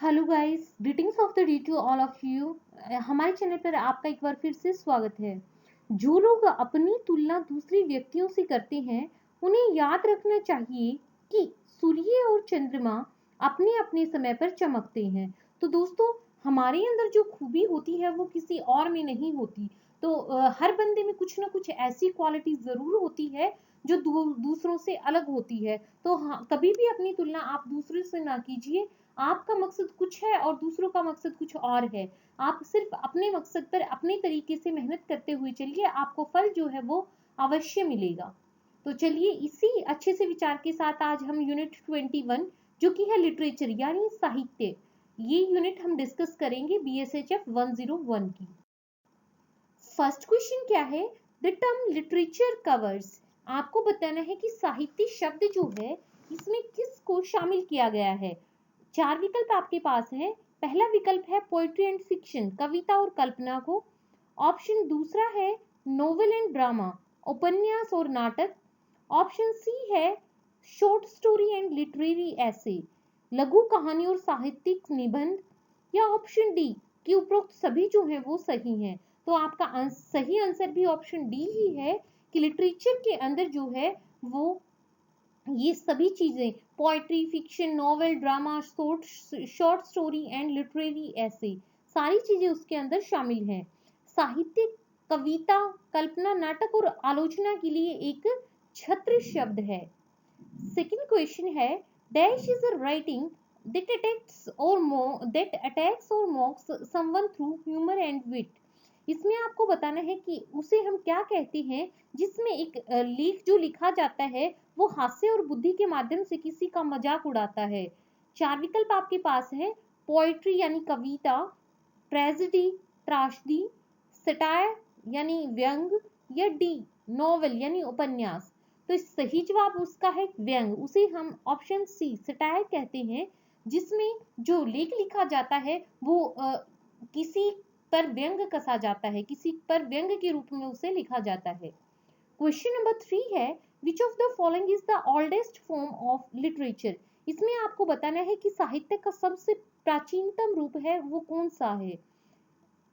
Hello guys, greetings of the day to all of you. हमारे channel पर आपका एक बार फिर से स्वागत है। जो लोग अपनी तुलना दूसरे व्यक्तियों से करते हैं, उन्हें याद रखना चाहिए कि सूर्य और चंद्रमा अपने अपने समय पर चमकते हैं। तो दोस्तों, हमारे अंदर जो खूबी होती है वो किसी और में नहीं होती। तो हर बंदे में कुछ ना कुछ ऐसी क्वालिटी ज़रूर होती है जो दूसरों से अलग होती है। तो हाँ, कभी भी अपनी तुलना आप दूसरे से ना कीजिए। आपका मकसद कुछ है और दूसरों का मकसद कुछ और है। आप सिर्फ अपने मकसद पर अपने तरीके से मेहनत करते हुए चलिए, आपको फल जो है वो अवश्य मिलेगा। तो चलिए, इसी अच्छे से विचार के साथ आज हम यूनिट 21 जो कि है लिटरेचर यानी साहित्य, ये यूनिट हम डिस्कस करेंगे BSHF 101 की। फर्स्ट क्वेश्चन क्या है? The term literature covers. आपको बताना है कि साहित्य शब्द जो है इसमें किसको शामिल किया गया है। चार विकल्प आपके पास हैं। पहला विकल्प है पोएट्री एंड फिक्शन, कविता और कल्पना को। ऑप्शन दूसरा है नोवेल एंड ड्रामा, उपन्यास और नाटक। ऑप्शन सी है शॉर्ट स्टोरी एंड लिटरेरी ऐसे, लघु कहानी और साहित्यिक निबंध। या ऑप्शन डी कि उपरोक्त सभी जो हैं वो सही हैं। तो आपका सही आंसर भी ऑप्शन डी ही है कि लिटरेचर के अंदर जो है वो ये सभी चीजें, poetry, fiction, novel, drama, short story and literary ऐसे, सारी चीजें उसके अंदर शामिल हैं। साहित्य कविता, कल्पना, नाटक और आलोचना के लिए एक छत्र शब्द है। सेकंड क्वेश्चन है dash is a writing that attacks or mocks someone through humor and wit। इसमें आपको बताना है कि उसे हम क्या कहते हैं जिसमें एक लेख जो लिखा जाता है वो हास्य और बुद्धि के माध्यम से किसी का मजाक उड़ाता है। चार विकल्प आपके पास है। पोएट्री यानी कविता, ट्रेजेडी त्रासदी, सटायर यानी व्यंग, या डी नॉवेल यानी उपन्यास। तो सही जवाब उसका है व्यंग। उसे हम ऑप्शन सी सटायर कहते हैं, जिसमें जो लेख लिखा जाता है वो किसी पर व्यंग कसा जाता है, किसी पर व्यंग के रूप में उसे लिखा जाता है। क्वेश्चन नंबर 3 है विच of the following is the oldest form of literature. इसमें आपको बताना है कि साहित्य का सबसे प्राचीनतम रूप है वो कौन सा है।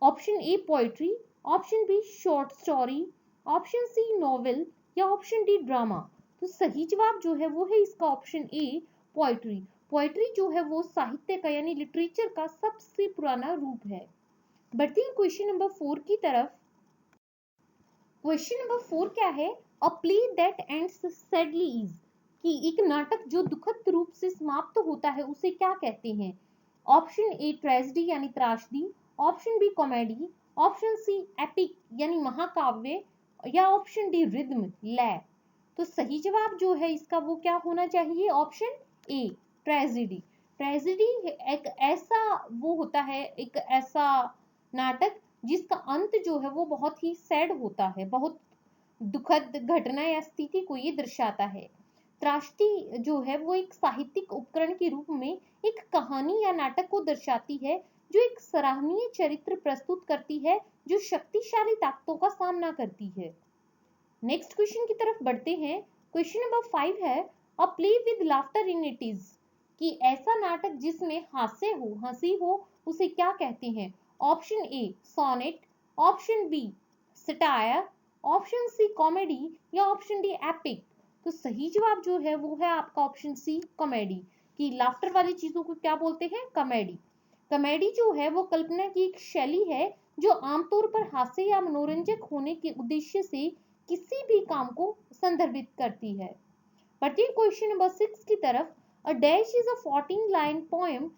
Option A poetry, option B short story, option C novel, या ऑप्शन डी ड्रामा। तो सही जवाब जो है वो है इसका ऑप्शन ए पोएट्री। पोएट्री जो है वो साहित्य का यानी लिटरेचर का सबसे पुराना रूप है। बढ़ते हैं क्वेश्चन नंबर 4 की तरफ। क्वेश्चन नंबर 4 क्या है? अ play that ends sadly is, कि एक नाटक जो दुखद रूप से समाप्त होता है उसे क्या कहते हैं। ऑप्शन ए ट्रेजेडी यानी त्रासदी, option B comedy, option C epic यानी महाकाव्य, या ऑप्शन डी रिद्म लय। तो सही जवाब जो है इसका वो क्या होना चाहिए? Option a tragedy. ट्रेजेडी एक ऐसा वो होता है, एक ऐसा नाटक जिसका अंत जो है वो बहुत ही सैड होता है, बहुत दुखद घटना या स्थिति को ये दर्शाता है। त्रासदी जो है वो एक साहित्यिक उपकरण के रूप में एक कहानी या नाटक को दर्शाती है जो एक सराहनीय चरित्र प्रस्तुत करती है जो शक्तिशाली ताकतों का सामना करती है। नेक्स्ट क्वेश्चन की तरफ बढ़ते हैं। क्वेश्चन नंबर 5 है अ play with laughter in it is, कि ऐसा नाटक जिसमें हास्य हो, हंसी हो, उसे क्या कहते हैं। Option A sonnet, option B satire, option C comedy, या ऑप्शन डी एपिक। तो सही जवाब जो है वो है आपका ऑप्शन सी कॉमेडी, कि लाफ्टर वाली चीजों को क्या बोलते हैं? कॉमेडी। कॉमेडी जो है वो कल्पना की एक शैली है जो आमतौर पर हास्य या मनोरंजक होने के उद्देश्य से किसी भी काम को संदर्भित करती है। बढ़ते हैं क्वेश्चन नंबर 6 की तरफ। A dash is a 14 line poem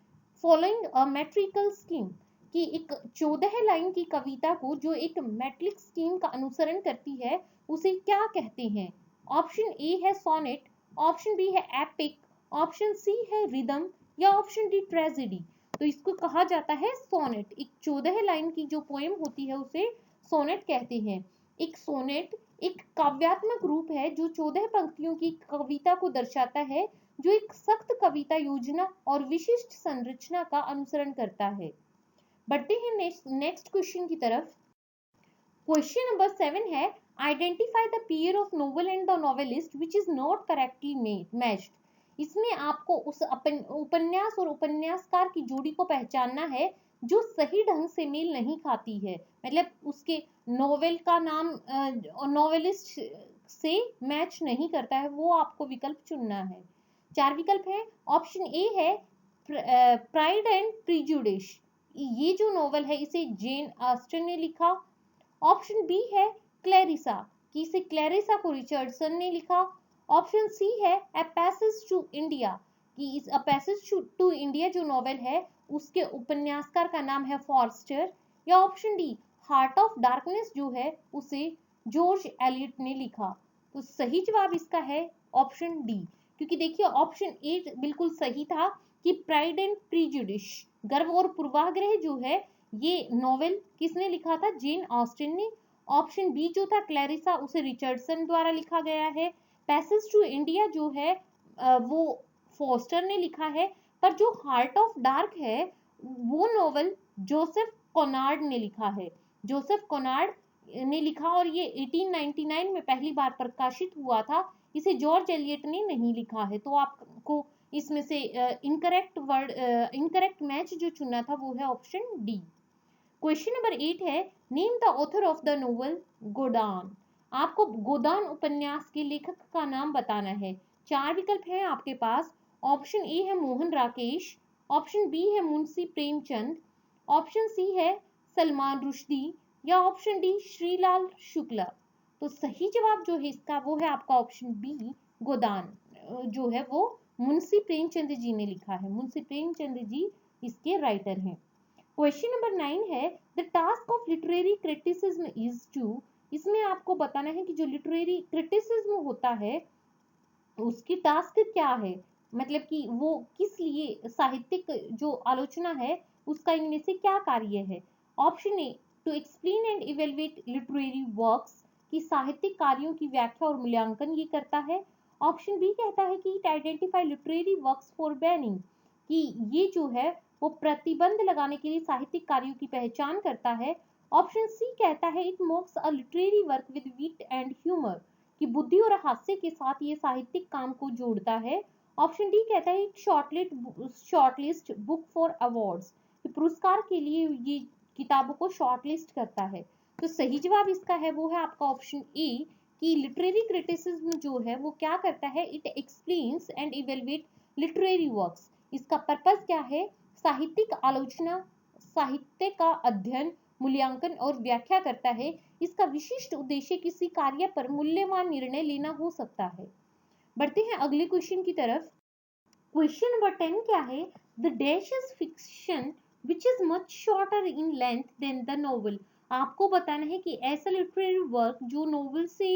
following a metrical scheme, कि एक 14 लाइन की कविता को जो एक मैट्रिक स्कीम का अनुसरण करती है उसे क्या कहते हैं। ऑप्शन ए है सोनेट, ऑप्शन बी है एपिक, ऑप्शन सी है रिदम, या ऑप्शन डी ट्रेजेडी। तो इसको कहा जाता है सोनेट। एक 14 लाइन की जो पोएम होती है उसे सोनेट कहते हैं। एक सोनेट एक काव्यात्मक रूप है जो 14 पंक्तियों की कविता को दर्शाता है, जो एक सख्त कविता योजना और विशिष्ट संरचना का अनुसरण करता है। बढ़ते हैं नेक्स्ट क्वेश्चन की तरफ। क्वेश्चन नंबर 7 है identify the pair of novel and the novelist which is not correctly matched, इसमें आपको उस उपन्यास और उपन्यासकार की जोड़ी को पहचानना है जो सही ढंग से मेल नहीं खाती है, मतलब उसके नोवेल का नाम नोवेलिस्ट से मैच नहीं करता है, वो आपको विकल्प चुनना है। 4 विकल्प हैं। ऑप्शन ए है प्राइड एंड प्रिजुडिस, ये जो नोवेल है इसे जेन ऑस्टन ने लिखा। ऑप्शन बी है क्लैरिसा, कि इसे क्लैरिसा को रिचर्डसन ने लिखा। ऑप्शन सी है ए पैसेज टू इंडिया, कि इस अ पैसेज टू इंडिया जो नोवेल है उसके उपन्यासकार का नाम है फॉर्स्टर। या option D heart of darkness जो है उसे जॉर्ज एलियट ने लिखा। तो सही जवाब इसका है ऑप्शन डी, क्योंकि देखिए ऑप्शन ए बिल्कुल सही था कि प्राइड एंड प्रीजुडिस, गर्व और पूर्वाग्रह जो है ये नोवेल किसने लिखा था, जेन ऑस्टिन ने। ऑप्शन बी जो था क्लैरिसा, उसे रिचर्डसन द्वारा लिखा गया है। पैसेज टू इंडिया जो है वो फोस्टर ने लिखा है। पर जो हार्ट ऑफ डार्क है वो नोवेल जोसेफ कोनार्ड ने लिखा है। जोसेफ कोनार्ड ने लिखा और ये 1899 में पहली बार प्रकाशित हुआ था। इसे जॉर्ज एलियट ने नहीं लिखा है। तो आपको इसमें से इनकरेक्ट मैच जो चुनना था वो है ऑप्शन डी। क्वेश्चन नंबर 8 है, name the author of the novel Godan. आपको गोदान उपन्यास के लेखक का नाम बताना है। 4 विकल्प हैं आपके पास। ऑप्शन ए है मोहन राकेश, ऑप्शन बी है मुंशी प्रेमचंद, ऑप्शन सी है सलमान रुश्दी, या ऑप्शन डी श्रीलाल शुक्ला। तो सही जवाब जो है इसका वो है आपका ऑप्शन बी, गोदान जो है वो मुंशी प्रेमचंद जी ने लिखा है। मुंशी प्रेमचंद जी इसके राइटर हैं। क्वेश्चन नंबर 9 है, the task of literary criticism is to. इसमें आपको बताना है कि जो लिटरेरी क्रिटिसिज्म होता है उसकी टास्क क्या है, मतलब कि वो किस लिए साहित्यिक जो आलोचना है उसका इनमें से क्या कार्य है। Option A to explain and evaluate literary works, कि साहित्यिक कार्यों की व्याख्या और मूल्यांकन ये करता है। ऑप्शन बी कहता है कि it identify literary works for banning, कि ये जो है वो प्रतिबंध लगाने के लिए साहित्यिक कार्यों की पहचान करता है। ऑप्शन सी कहता है it mocks a literary work with wit and humour, कि बुद्धि और हास्य के साथ ये साहित्यिक काम को जोड़ता है। ऑप्शन डी कहता है शॉर्टलिस्ट बुक फॉर अवार्ड्स, कि पुरस्कार के लिए ये किताबों को शॉर्टलिस्ट करता है। तो सही जवाब इसका है वो है आपका ऑप्शन ए, कि लिटरेरी क्रिटिसिज्म जो है वो क्या करता है, it explains and evaluate literary works. इसका पर्पस क्या है, साहित्यिक आलोचना, साहित्य का अध्ययन, मूल्यांकन और व्याख्या करता है। इसका विशिष्ट उद्देश्य किसी कार्य पर मूल्यवान निर्णय लेना हो सकता है। बढ़ते हैं अगले क्वेश्चन की तरफ। क्वेश्चन नंबर 10 क्या है, the dash is fiction which is much shorter in length than the novel. आपको बताना है कि ऐसा लिटरेरी वर्क जो नोवेल से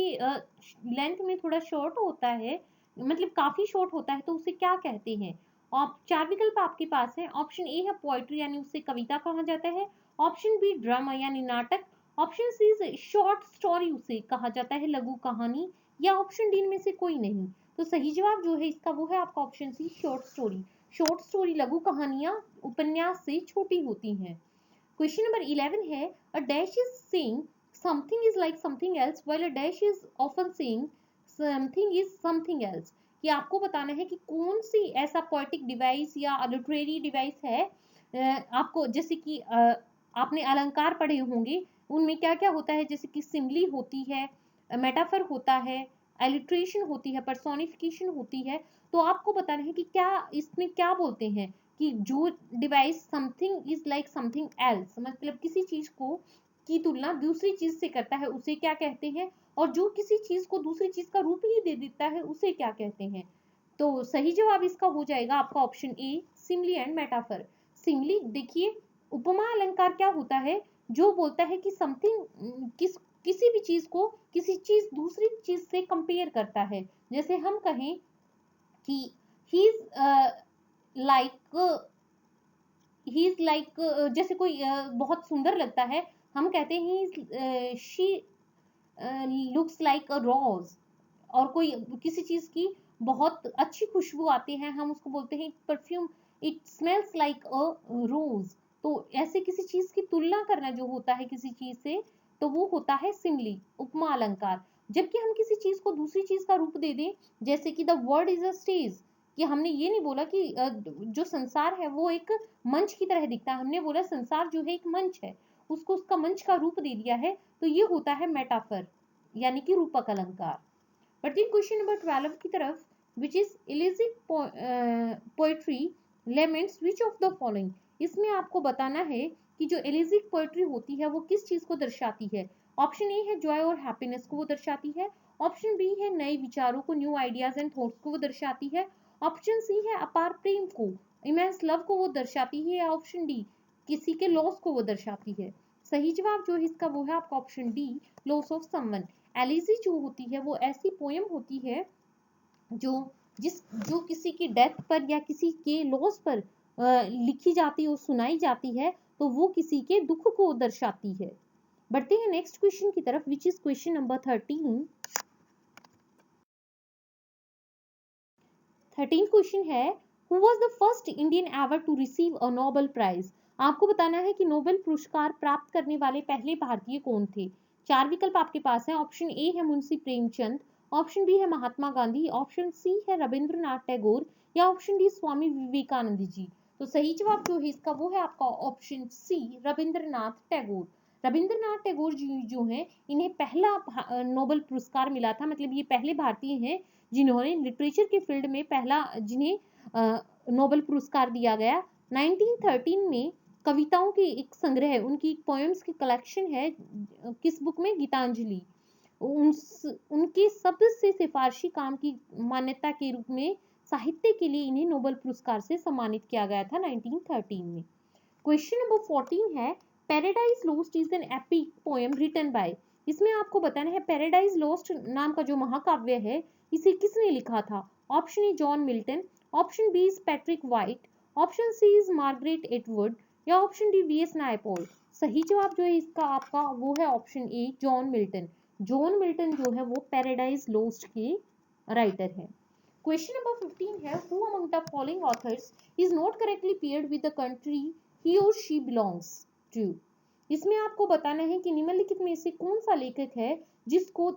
लेंथ में थोड़ा शॉर्ट होता है, मतलब काफी शॉर्ट होता है, तो उसे क्या कहते हैं। और 4 विकल्प आपके पास है। ऑप्शन ए है पोएट्री, यानी उसे कविता कहा जाता है। ऑप्शन बी ड्रामा यानी नाटक। ऑप्शन सी शॉर्ट स्टोरी उसे कहा जाता है, लघु कहानी। या ऑप्शन डी में से कोई नहीं। तो सही जवाब जो है इसका वो है आपका option C, short story. Short story लघु कहानियां उपन्यास से छोटी होती हैं। क्वेश्चन नंबर 11 है, a dash is saying something is like something else while a dash is often saying something is something else. कि आपको बताना है कि कौन सी ऐसा पोएटिक डिवाइस या लिटरेरी डिवाइस है, आपको जैसे कि आपने अलंकार पढ़े होंगे, उनमें क्या क्या होता है, जैसे कि सिमली होती है, मेटाफर होता है, एलिट्रेशन होती है, पर्सोनिफिकेशन होती है। तो आपको बताना है कि क्या इसमें क्या बोलते हैं, कि जो device something is like something else, मतलब किसी चीज को की तुलना दूसरी चीज से करता है उसे क्या कहते हैं, और जो किसी चीज को दूसरी चीज का रूप ही दे देता है उसे क्या कहते हैं। तो सही जवाब इसका हो जाएगा आपका option A, Simli and metaphor. Simli देखिए, उपमा अलंकार क्या होता है, जो बोलता है कि समथिंग किसी भी चीज को किसी चीज दूसरी चीज से कंपेयर करता है। जैसे हम कहें कि he is like he is like, जैसे कोई बहुत सुंदर लगता है, हम कहते हैं शी लुक्स लाइक अ रोज। और कोई किसी चीज की बहुत अच्छी खुशबू आती है, हम उसको बोलते हैं perfume, it smells like a rose. तो ऐसे किसी चीज की तुलना करना जो होता है किसी चीज से, तो वो होता है सिमली, उपमा अलंकार। जबकि हम किसी चीज को दूसरी चीज का रूप दे दें, जैसे कि the world is a stage, कि हमने ये नहीं बोला कि जो संसार है वो एक मंच की तरह दिखता है, हमने बोला संसार जो है एक मंच है, उसको उसका मंच का रूप दे दिया है, तो ये होता है मेटाफर यानी कि रूपक अलंकार। बढ़ते हैं क्वेश्चन नंबर 12 की तरफ, which is elegiac poetry laments which of the following. इसमें आपको बताना है कि जो एलिजिक पोएट्री होती है वो किस चीज को दर्शाती है। ऑप्शन ए है जॉय और हैप्पीनेस को वो दर्शाती है, ऑप्शन बी है नए विचारों को, न्यू आइडियाज एंड थॉट्स को वो दर्शाती है, ऑप्शन सी है अपार प्रेम को, इमेंस लव को वो दर्शाती है, या ऑप्शन डी किसी के लॉस को वो दर्शाती है। सही जवाब जो है इसका वो है आपका option D, loss of someone. Elegy जो होती है वो ऐसी पोयम होती है जो जो किसी की डेथ पर या किसी के लॉस पर लिखी जाती है और सुनाई जाती है, तो वो किसी के दुख को दर्शाती है। बढ़ते हैं नेक्स्ट क्वेश्चन की तरफ, which is question number 13। 13th question है, who was the first Indian ever to receive a Nobel prize. आपको बताना है कि नोबेल पुरस्कार प्राप्त करने वाले पहले भारतीय कौन थे। चार विकल्प आपके पास हैं। ऑप्शन ए है मुंशी प्रेमचंद, ऑप्शन बी है महात्मा गांधी, ऑप्शन सी है रविंद्रनाथ टैगोर, या ऑप्शन डी स्वामी विवेकानंद जी। तो सही जवाब जो है इसका वो है आपका ऑप्शन सी, रविंद्रनाथ टैगोर। रविंद्रनाथ टैगोर जी जो हैं, इन्हें पहला नोबेल पुरस्कार मिला था, मतलब ये पहले भारतीय हैं जिन्होंने लिटरेचर के फील्ड में पहला, जिन्हें नोबेल पुरस्कार दिया गया। 1913 में कविताओं के एक संग्रह, उनकी पोएम्स की कलेक्शन है, किस बुक में, गीतांजलि, उनके सबसे सिफारशी काम की मान्यता के रूप में साहित्य के लिए इन्हें नोबेल पुरस्कार से सम्मानित किया गया था 1913 में। क्वेश्चन नंबर 14 है, Paradise Lost is an epic poem written by. इसमें आपको बताना है पैराडाइज लॉस्ट नाम का जो महाकाव्य है इसे किसने लिखा था। Option A John Milton, option B is Patrick White, option C is Margaret Atwood, या ऑप्शन डी वीएस नायपॉल। सही जवाब जो है इसका आपका वो है option A, John Milton. John Milton जो है वो पैराडाइज लॉस्ट के राइटर है। क्वेश्चन नंबर 15 है, who among the following authors is not correctly paired with the country he or she belongs to। इसमें आपको बताना है कि निम्नलिखित में से कौन सा लेखक है जिसको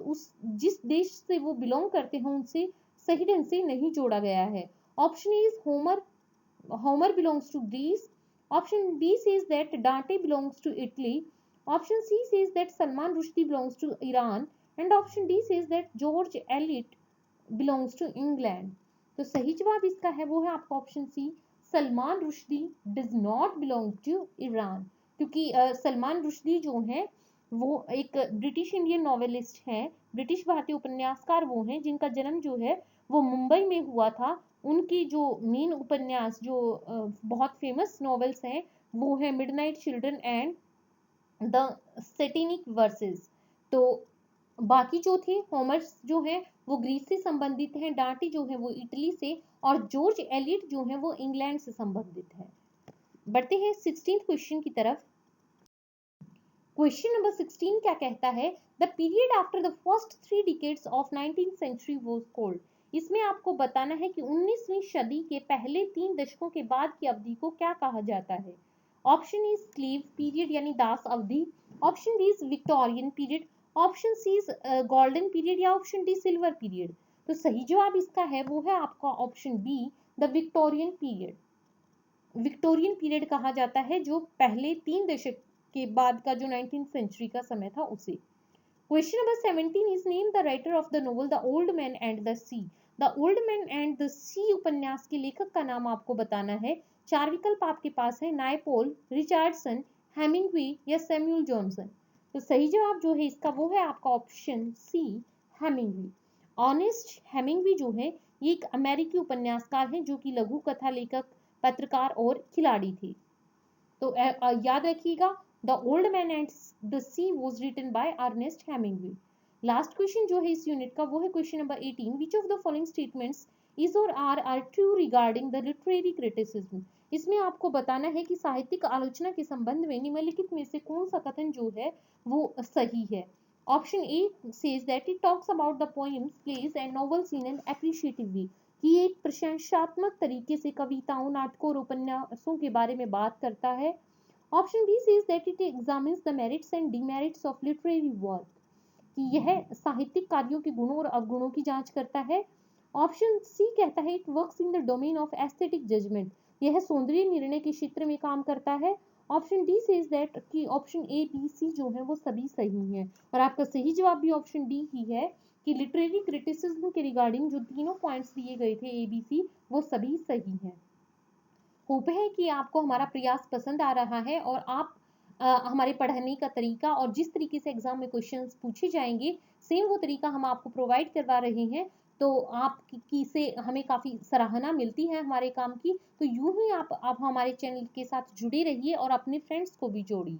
जिस देश से वो बिलोंग करते हैं उनसे सही ढंग से नहीं जोड़ा गया है। Option A is Homer, Homer belongs to Greece, option B says that Dante belongs to Italy, option C says that Salman Rushdie belongs to Iran, and option D says that George Eliot belongs to England. तो सही जवाब इसका है वो है आपका option C, Salman Rushdie does not belong to Iran, क्योंकि सलमान रुश्दी जो हैं वो एक ब्रिटिश इंडियन नॉवेलिस्ट हैं, ब्रिटिश भारतीय उपन्यासकार वो हैं जिनका जन्म जो है वो मुंबई में हुआ था। उनकी जो मेन उपन्यास जो बहुत फेमस नॉवेल्स हैं वो है midnight children and the Satanic versus. तो बाकी जो थे होमर्स जो है वो ग्रीस से संबंधित हैं, डांटी जो है वो इटली से, और जॉर्ज एलियट जो है वो इंग्लैंड से संबंधित है। बढ़ते हैं 16th क्वेश्चन की तरफ। क्वेश्चन नंबर 16 क्या कहता है, the period after the first 3 decades of 19th century was called. इसमें आपको बताना है कि 19वीं सदी के पहले 3 दशकों के बाद की अवधि को क्या कहा जाता है। ऑप्शन इज स्लीव पीरियड यानी दास अवधि, option B is Victorian period, option C is golden period, या ऑप्शन डी सिल्वर पीरियड। तो सही जवाब इसका है वो है आपका option B, the Victorian period. Victorian period कहा जाता है जो पहले 3 दशक के बाद का जो 19th सेंचुरी का समय था उसे। Question number 17 is name the writer of the novel The old man and the Sea. The old man and the Sea उपन्यास के लेखक का नाम आपको बताना है। चार विकल्प आपके पास है, नायपॉल, रिचर्डसन, हेमिंग्वे, या सैमुअल जॉनसन। तो सही जवाब जो है इसका वो है आपका option C, Hemingway. Ernest Hemingway जो है ये एक अमेरिकी उपन्यासकार हैं जो कि लघु कथा लेखक, पत्रकार और खिलाड़ी थे। तो याद रखिएगा, the old man and the sea was written by Ernest Hemingway. Last question जो है इस यूनिट का वो है question number 18, which of the following statements is और are true regarding the literary criticism. इसमें आपको बताना है कि साहित्यिक आलोचना के संबंध में निम्नलिखित में से कौन सा कथन जो है वो सही है। Option A says that it talks about the poems, plays and novels in an appreciative way, कि ये एक प्रशंसात्मक तरीके से कविताओं, नाटकों और उपन्यासों के बारे में बात करता है। Option B says that it examines the merits and demerits of literary work, कि यह साहित्यिक कार्यों के गुणों और अवगुणों की जांच करता है। ऑप्शन सी कहता है it works in the domain of aesthetic judgement, यह सौंदर्य निर्णय के क्षेत्र में काम करता है। ऑप्शन डी सेज दैट कि ऑप्शन ए बी सी जो है वो सभी सही हैं, और आपका सही जवाब भी ऑप्शन डी ही है कि लिटरेरी क्रिटिसिज्म के रिगार्डिंग जो तीनों पॉइंट्स दिए गए थे ए बी सी, वो सभी सही हैं। होप है कि आपको हमारा प्रयास पसंद आ रहा है और आप हमारे पढ़ने का तरीका और जिस तरीके से एग्जाम में क्वेश्चंस पूछे जाएंगे सेम वो तरीका हम आपको प्रोवाइड करवा रहे हैं। तो आपकी से हमें काफ़ी सराहना मिलती है हमारे काम की। तो यूं ही आप हमारे चैनल के साथ जुड़े रहिए और अपने फ्रेंड्स को भी जोड़िए।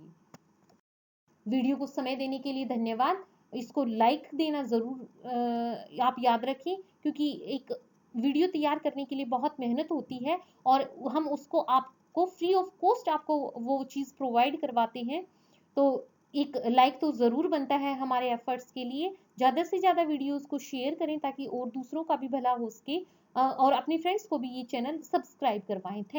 वीडियो को समय देने के लिए धन्यवाद। इसको लाइक देना ज़रूर आप याद रखें, क्योंकि एक वीडियो तैयार करने के लिए बहुत मेहनत होती है और हम उसको आपको फ्री ऑफ कॉस्ट आपको वो चीज़ प्रोवाइड करवाते हैं। तो एक लाइक तो ज़रूर बनता है हमारे एफर्ट्स के लिए। ज़्यादा से ज़्यादा वीडियोस को शेयर करें ताकि और दूसरों का भी भला हो सके, और अपने फ्रेंड्स को भी ये चैनल सब्सक्राइब करवाएं। थैंक